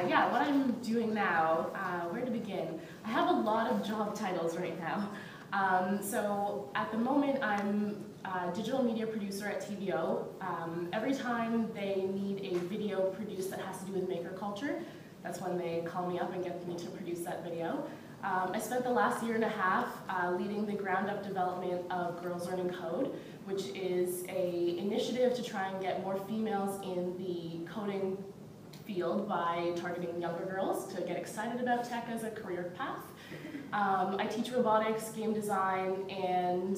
Yeah, what I'm doing now, where to begin? I have a lot of job titles right now. So at the moment, I'm a digital media producer at TVO. Every time they need a video produced that has to do with maker culture, that's when they call me up and get me to produce that video. I spent the last year and a half leading the ground-up development of Girls Learning Code, which is an initiative to try and get more females in the coding field by targeting younger girls to get excited about tech as a career path. I teach robotics, game design, and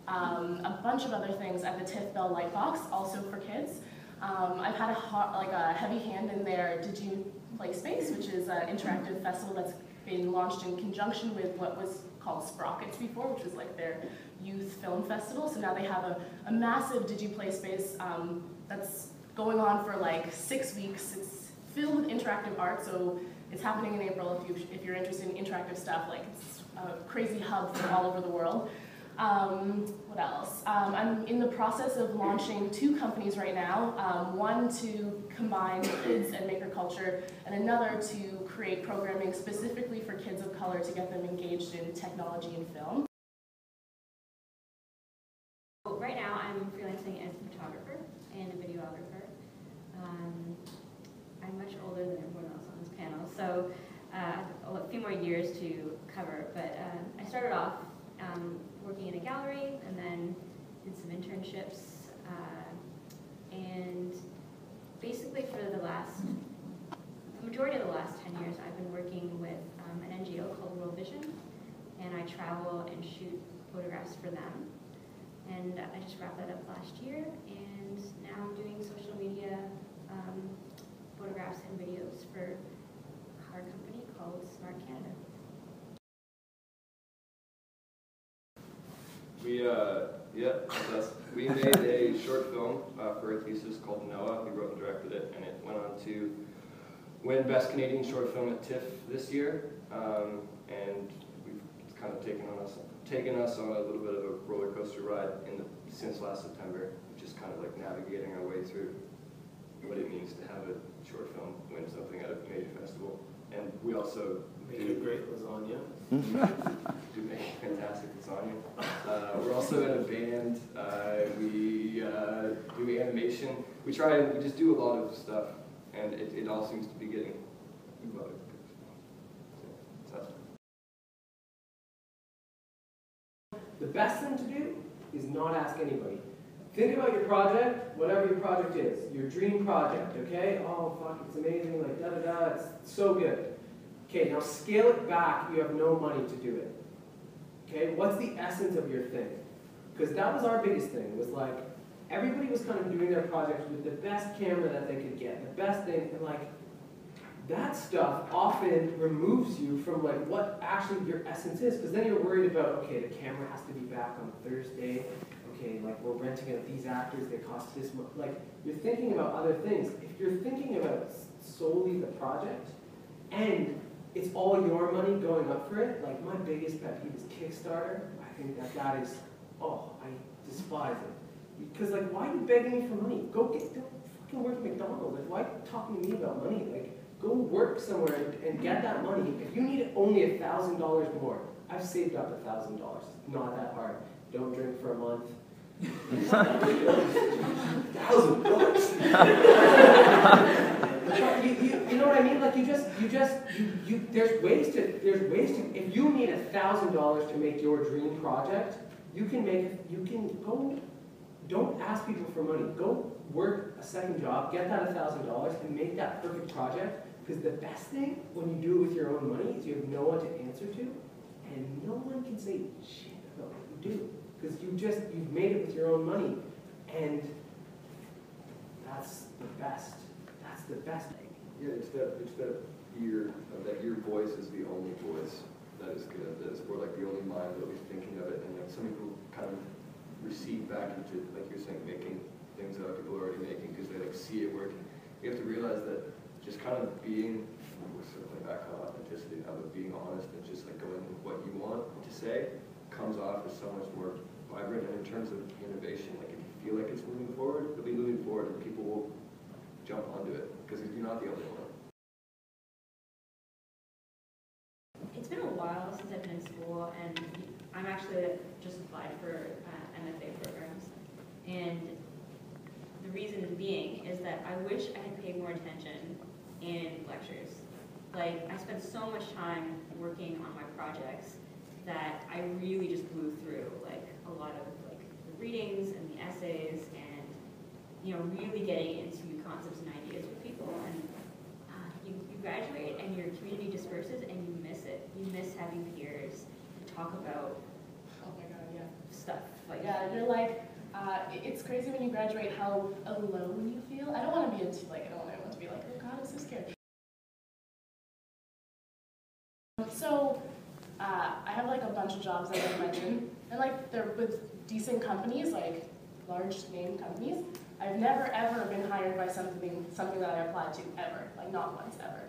a bunch of other things at the TIFF Bell Lightbox, also for kids. I've had a heavy hand in their Did You Play Space, which is an interactive festival that's been launched in conjunction with what was called Sprockets before, which was like their youth film festival. So now they have a massive Did You Play Space that's going on for like 6 weeks. It's filled with interactive art, so it's happening in April if you're interested in interactive stuff. Like, it's a crazy hub from all over the world. What else? I'm in the process of launching 2 companies right now, one to combine kids and maker culture, and another to create programming specifically for kids of color to get them engaged in technology and film. Right now I'm freelancing as a photographer and a videographer. I'm much older than everyone else on this panel, so a few more years to cover, but I started off working in a gallery and then did some internships, and basically for the majority of the last 10 years I've been working with an NGO called World Vision, and I travel and shoot photographs for them. And I just wrapped that up last year, and now I'm doing social media photographs and videos for a car company called Smart Canada. We made a short film for a thesis called Noah. We wrote and directed it, and it went on to win Best Canadian Short Film at TIFF this year. And it's kind of taken us on a little bit of a roller coaster ride since last September, just kind of like navigating our way through what it means to have a short film win something at a major festival. And we also make a great lasagna. do make fantastic lasagna. We're also in a band. We do animation. We just do a lot of stuff, and it all seems to be getting evocative. So that's The best thing to do is not ask anybody. Think about your project, whatever your project is, your dream project, okay? Oh, fuck, it's amazing, like da-da-da, it's so good. Okay, now scale it back, you have no money to do it. Okay, what's the essence of your thing? Because that was our biggest thing, was like, everybody was kind of doing their projects with the best camera that they could get, the best thing, and like, that stuff often removes you from like what actually your essence is, because then you're worried about, okay, the camera has to be back on Thursday, okay, like we're renting out these actors, they cost this much. Like, you're thinking about other things. If you're thinking about solely the project, and it's all your money going up for it, like my biggest pet peeve is Kickstarter. I think that is, oh, I despise it. Because like, why are you begging me for money? Go fucking work at McDonald's. Like, why are you talking to me about money? Like, go work somewhere and get that money. If you need only $1,000 more, I've saved up $1,000. It's not that hard. Don't drink for a month. $1,000 bucks. You know what I mean? Like there's ways to, if you need $1,000 to make your dream project, don't ask people for money. Go work a second job, get that $1,000 and make that perfect project, because the best thing when you do it with your own money is you have no one to answer to, and no one can say shit about what you do. Because you've made it with your own money, and that's the best. That's the best thing. Yeah, it's that your voice is the only voice that is good. That is more like the only mind that is thinking of it, and like some people kind of recede back into, like you're saying, making things that other people are already making because they like see it working. You have to realize that just kind of being, we're circling back on authenticity now, but being honest and just like going with what you want to say comes off as so much more vibrant. And in terms of innovation, like if you feel like it's moving forward, it'll be moving forward and people will jump onto it because you're not the only one. schedule, and I'm actually just applied for MFA programs. And the reason being is that I wish I had paid more attention in lectures. Like, I spent so much time working on my projects that I really just blew through like a lot of like the readings and the essays, and really getting into concepts and ideas with people. And you graduate and your community disperses and you miss it. You miss having peers to talk about stuff. Like, yeah, you're like, it's crazy when you graduate how alone you feel. I don't want to be into like, I don't want everyone to be like, oh God, I'm so scared. So, I have like a bunch of jobs that I mentioned, and like they're with decent companies, like large name companies. I've never ever been hired by something that I applied to ever, like not once ever.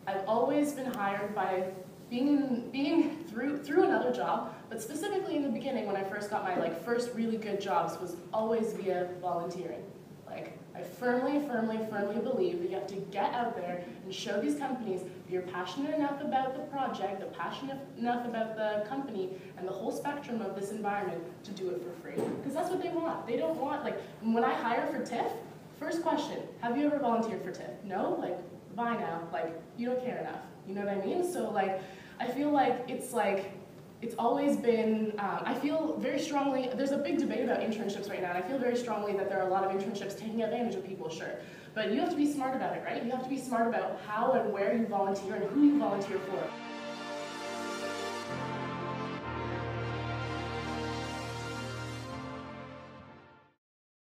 I've always been hired by being through another job, but specifically in the beginning when I first got my like first really good jobs was always via volunteering. Like, I firmly believe that you have to get out there and show these companies that you're passionate enough about the project, that passionate enough about the company, and the whole spectrum of this environment to do it for free. Because that's what they want. They don't want, like, when I hire for TIFF, first question, have you ever volunteered for TIFF? No? Like, bye now. Like, you don't care enough. You know what I mean? So, like, I feel like, it's always been, I feel very strongly, there's a big debate about internships right now, and I feel very strongly that there are a lot of internships taking advantage of people, sure. But you have to be smart about it, right? You have to be smart about how and where you volunteer and who you volunteer for.